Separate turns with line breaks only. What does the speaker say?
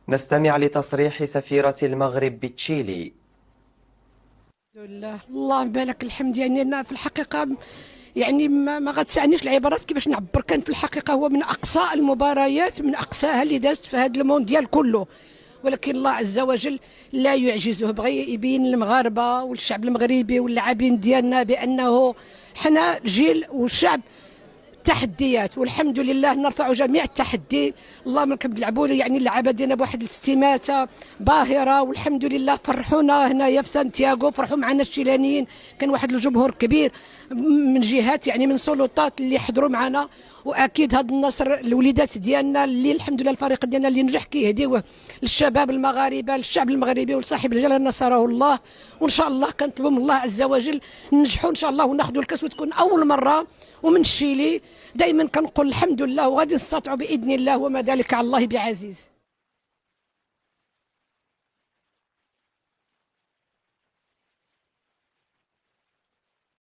نستمع لتصريح سفيرة المغرب بتشيلي.
الحمد لله، اللهم لك الحمد. يعني أنا في الحقيقة يعني ما غتسعنيش العبارات كيفاش نعبر. كان في الحقيقة هو من أقصى المباريات، من أقصاها اللي دازت في هذا المونديال كله، ولكن الله عز وجل لا يعجزه. بغى يبين للمغاربة والشعب المغربي واللاعبين ديالنا بأنه حنا جيل والشعب تحديات، والحمد لله نرفع جميع التحدي. اللهم كنلعبوا يعني اللعابه ديالنا بواحد الاستماته باهره، والحمد لله فرحونا هنايا في سانتياغو، فرحوا معنا الشيلانيين. كان واحد الجمهور كبير من جهات يعني من سلطات اللي حضروا معنا، واكيد هذا النصر الوليدات ديالنا اللي الحمد لله الفريق ديالنا اللي نجح كيهديوه للشباب المغاربه، للشعب المغربي ولصاحب الجلاله نصره الله. وان شاء الله كنطلبوا من الله عز وجل ننجحوا ان شاء الله وناخذوا الكاس وتكون اول مره. ومن الشيلي دائما كنقول الحمد لله، وغادي نستطيعوا باذن الله، وما ذلك على الله بعزيز.